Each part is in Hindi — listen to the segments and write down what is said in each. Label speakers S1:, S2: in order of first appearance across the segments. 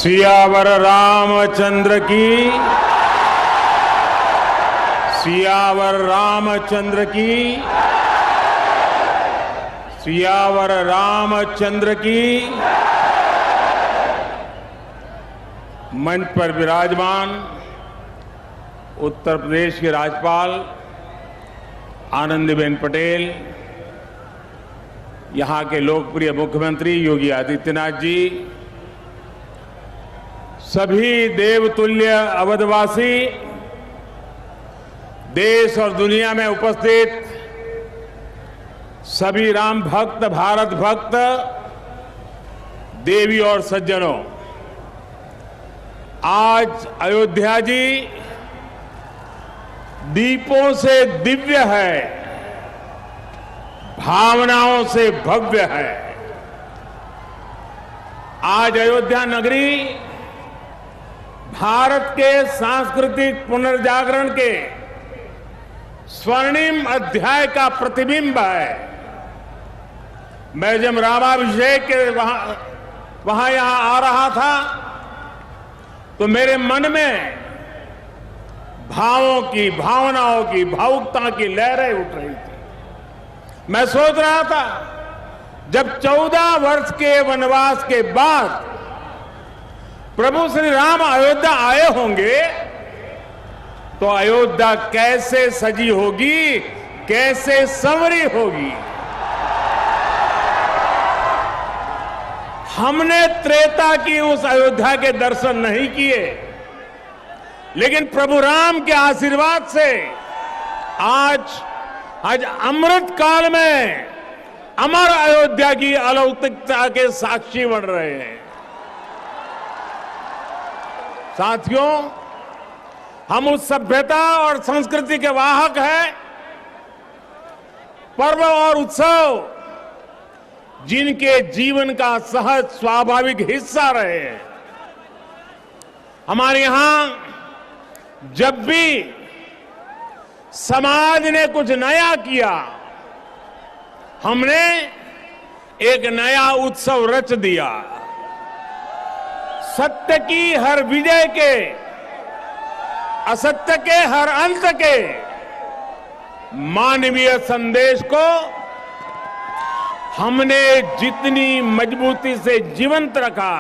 S1: सियावर रामचंद्र की, सियावर रामचंद्र की, सियावर रामचंद्र की। मंच पर विराजमान उत्तर प्रदेश के राज्यपाल आनंदीबेन पटेल, यहां के लोकप्रिय मुख्यमंत्री योगी आदित्यनाथ जी, सभी देवतुल्य अवधवासी, देश और दुनिया में उपस्थित सभी राम भक्त, भारत भक्त, देवी और सज्जनों, आज अयोध्या जी दीपों से दिव्य है, भावनाओं से भव्य है। आज अयोध्या नगरी भारत के सांस्कृतिक पुनर्जागरण के स्वर्णिम अध्याय का प्रतिबिंब है। मैं जब रामाभिषेक के वहां यहां आ रहा था तो मेरे मन में भावों की, भावनाओं की, भावुकता की लहरें उठ रही थी। मैं सोच रहा था जब 14 वर्ष के वनवास के बाद प्रभु श्री राम अयोध्या आए होंगे तो अयोध्या कैसे सजी होगी, कैसे संवरी होगी। हमने त्रेता की उस अयोध्या के दर्शन नहीं किए, लेकिन प्रभु राम के आशीर्वाद से आज अमृत काल में अमर अयोध्या की अलौकिकता के साक्षी बन रहे हैं। साथियों, हम उस सभ्यता और संस्कृति के वाहक हैं। पर्व और उत्सव जिनके जीवन का सहज स्वाभाविक हिस्सा रहे हैं। हमारे यहां जब भी समाज ने कुछ नया किया, हमने एक नया उत्सव रच दिया। सत्य की हर विजय के, असत्य के हर अंत के मानवीय संदेश को हमने जितनी मजबूती से जीवंत रखा,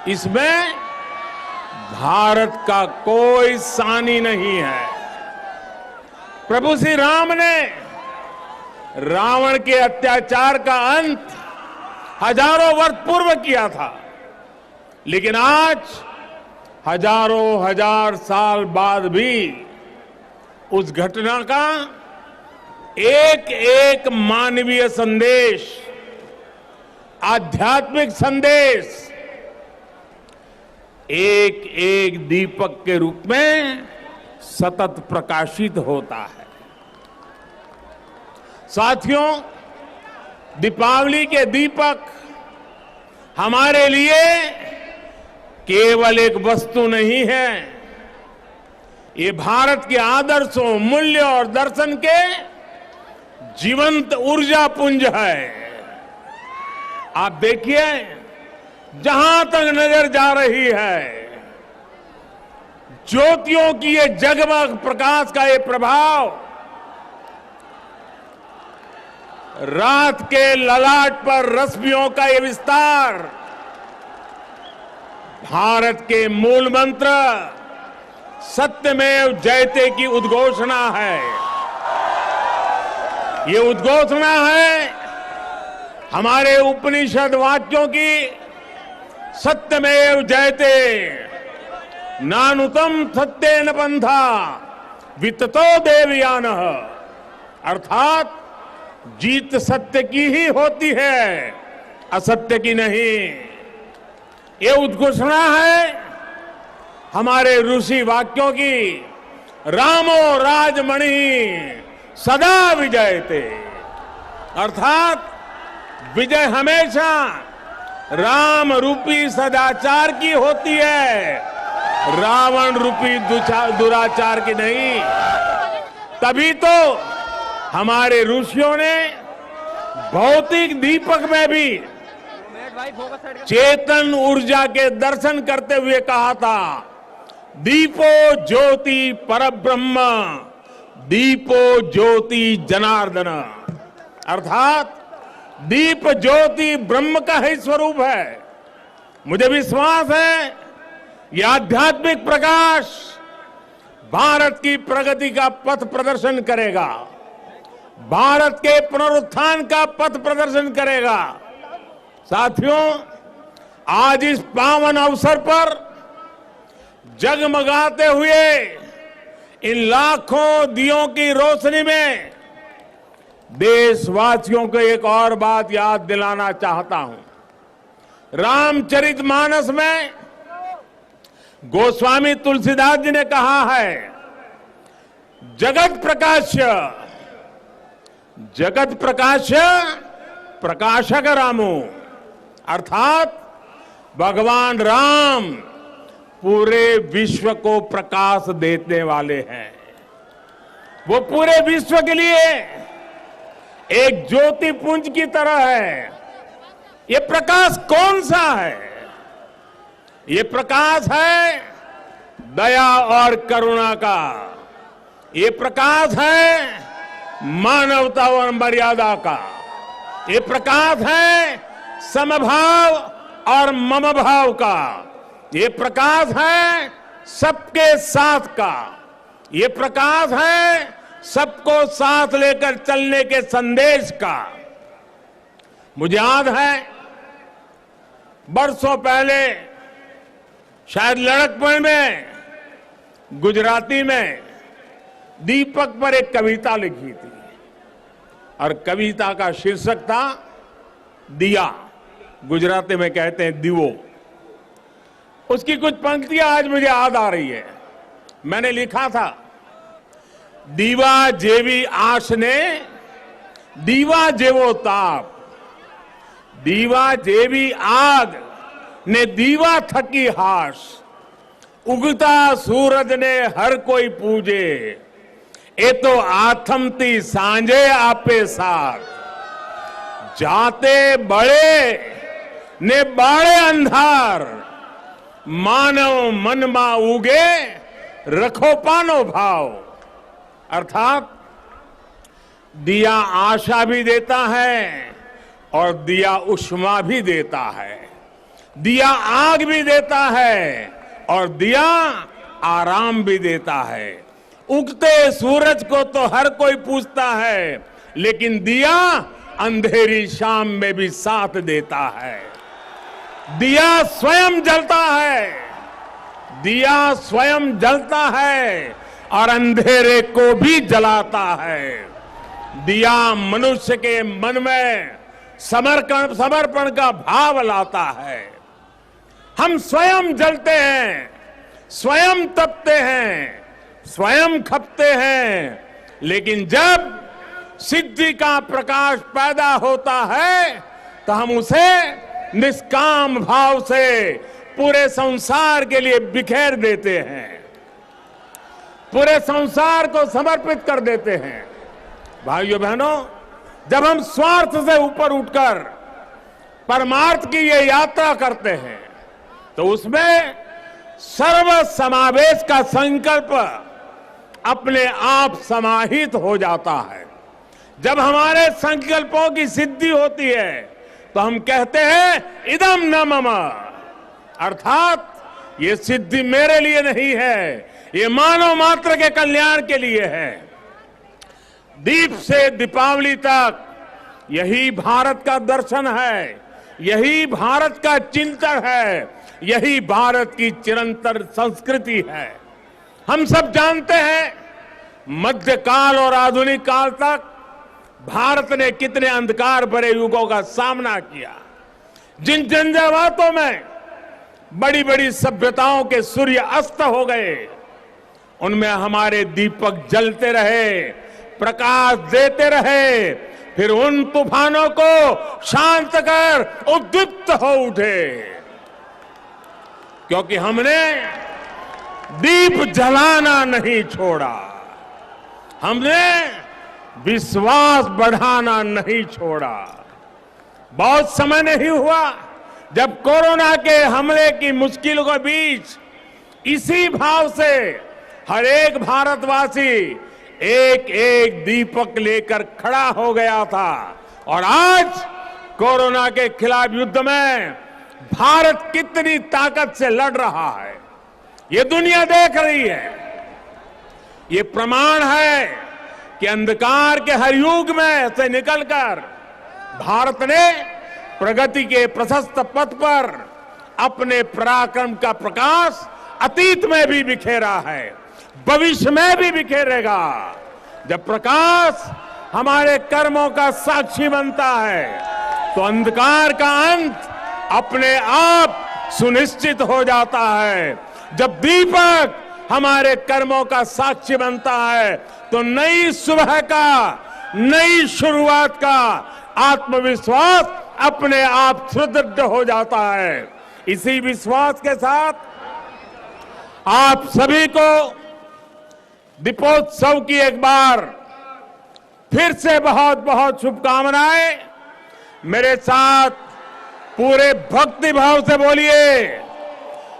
S1: इसमें भारत का कोई सानी नहीं है। प्रभु श्री राम ने रावण के अत्याचार का अंत हजारों वर्ष पूर्व किया था, लेकिन आज हजारों हजार साल बाद भी उस घटना का एक एक मानवीय संदेश, आध्यात्मिक संदेश एक एक दीपक के रूप में सतत प्रकाशित होता है। साथियों, दीपावली के दीपक हमारे लिए केवल एक वस्तु नहीं है, ये भारत के आदर्शों, मूल्य और दर्शन के जीवंत ऊर्जा पुंज है। आप देखिए, जहां तक नजर जा रही है, ज्योतियों की ये जगमग प्रकाश का ये प्रभाव, रात के ललाट पर रश्मियों का ये विस्तार, भारत के मूल मंत्र सत्यमेव जयते की उद्घोषणा है। ये उद्घोषणा है हमारे उपनिषद वाक्यों की, सत्यमेव जयते, नानुतम सत्येन पंथा विततो देवयानः। अर्थात जीत सत्य की ही होती है, असत्य की नहीं। ये उद्घोषणा है हमारे ऋषि वाक्यों की, रामो राजमणि सदा विजयते। अर्थात विजय हमेशा राम रूपी सदाचार की होती है, रावण रूपी दुराचार की नहीं। तभी तो हमारे ऋषियों ने भौतिक दीपक में भी चेतन ऊर्जा के दर्शन करते हुए कहा था, दीपो ज्योति परब्रह्म, दीपो ज्योति जनार्दन। अर्थात दीप ज्योति ब्रह्म का ही स्वरूप है। मुझे विश्वास है ये आध्यात्मिक प्रकाश भारत की प्रगति का पथ प्रदर्शन करेगा, भारत के पुनरुत्थान का पथ प्रदर्शन करेगा। साथियों, आज इस पावन अवसर पर जगमगाते हुए इन लाखों दियों की रोशनी में देशवासियों को एक और बात याद दिलाना चाहता हूं। रामचरितमानस में गोस्वामी तुलसीदास जी ने कहा है, जगत प्रकाश्य, जगत प्रकाश्य प्रकाशक रामो। अर्थात भगवान राम पूरे विश्व को प्रकाश देने वाले हैं। वो पूरे विश्व के लिए एक ज्योति पुंज की तरह है। ये प्रकाश कौन सा है? ये प्रकाश है दया और करुणा का। ये प्रकाश है मानवता और मर्यादा का। ये प्रकाश है समभाव और मम भाव का। ये प्रकाश है सबके साथ का। ये प्रकाश है सबको साथ लेकर चलने के संदेश का। मुझे याद है बरसों पहले शायद लड़कपन में गुजराती में दीपक पर एक कविता लिखी थी और कविता का शीर्षक था दिया। गुजराती में कहते हैं दीवो। उसकी कुछ पंक्तियां आज मुझे याद आ रही है। मैंने लिखा था, दीवा जेवी आश ने दीवा जेवो ताप, दीवा जेवी आग ने दीवा थकी हाश, उगता सूरज ने हर कोई पूजे, ए तो आथमती सांझे आपे साथ, जाते बड़े ने बाड़े अंधार, मानव मन मा उगे रखो पानो भाव। अर्थात दिया आशा भी देता है और दिया उष्मा भी देता है, दिया आग भी देता है और दिया आराम भी देता है। उगते सूरज को तो हर कोई पूछता है, लेकिन दिया अंधेरी शाम में भी साथ देता है। दिया स्वयं जलता है, दिया स्वयं जलता है और अंधेरे को भी जलाता है। दिया मनुष्य के मन में समर्पण का भाव लाता है। हम स्वयं जलते हैं, स्वयं तपते हैं, स्वयं खपते हैं, लेकिन जब सिद्धि का प्रकाश पैदा होता है तो हम उसे निष्काम भाव से पूरे संसार के लिए बिखेर देते हैं, पूरे संसार को समर्पित कर देते हैं। भाइयों बहनों, जब हम स्वार्थ से ऊपर उठकर परमार्थ की ये यात्रा करते हैं तो उसमें सर्व समावेश का संकल्प अपने आप समाहित हो जाता है। जब हमारे संकल्पों की सिद्धि होती है तो हम कहते हैं इदम न मम, अर्थात ये सिद्धि मेरे लिए नहीं है, ये मानव मात्र के कल्याण के लिए है। दीप से दीपावली तक यही भारत का दर्शन है, यही भारत का चिंतन है, यही भारत की चिरंतन संस्कृति है। हम सब जानते हैं मध्यकाल और आधुनिक काल तक भारत ने कितने अंधकार भरे युगों का सामना किया। जिन झंझावातों में बड़ी बड़ी सभ्यताओं के सूर्य अस्त हो गए, उनमें हमारे दीपक जलते रहे, प्रकाश देते रहे, फिर उन तूफानों को शांत कर उद्दीप्त हो उठे, क्योंकि हमने दीप जलाना नहीं छोड़ा, हमने विश्वास बढ़ाना नहीं छोड़ा। बहुत समय नहीं हुआ जब कोरोना के हमले की मुश्किलों के बीच इसी भाव से हर एक भारतवासी एक एक दीपक लेकर खड़ा हो गया था। और आज कोरोना के खिलाफ युद्ध में भारत कितनी ताकत से लड़ रहा है, ये दुनिया देख रही है। ये प्रमाण है कि अंधकार के हर युग में से निकलकर भारत ने प्रगति के प्रशस्त पथ पर अपने पराक्रम का प्रकाश अतीत में भी बिखेरा है, भविष्य में भी बिखेरेगा। जब प्रकाश हमारे कर्मों का साक्षी बनता है तो अंधकार का अंत अपने आप सुनिश्चित हो जाता है। जब दीपक हमारे कर्मों का साक्षी बनता है तो नई सुबह का, नई शुरुआत का आत्मविश्वास अपने आप सुदृढ़ हो जाता है। इसी विश्वास के साथ आप सभी को दीपोत्सव की एक बार फिर से बहुत बहुत शुभकामनाएं। मेरे साथ पूरे भक्ति भाव से बोलिए,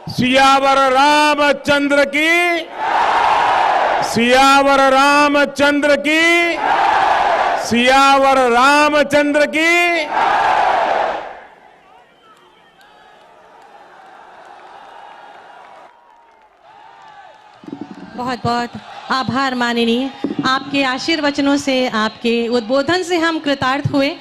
S1: सियावर रामचंद्र की, सियावर रामचंद्र की, सियावर रामचंद्र की।
S2: बहुत बहुत आभार माननीय, आपके आशीर्वचनों से, आपके उद्बोधन से हम कृतार्थ हुए।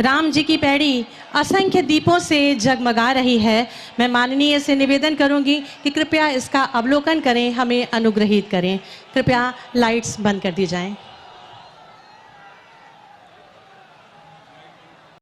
S2: राम जी की पैड़ी असंख्य दीपों से जगमगा रही है। मैं माननीय से निवेदन करूंगी कि कृपया इसका अवलोकन करें, हमें अनुग्रहित करें। कृपया लाइट्स बंद कर दी जाएं।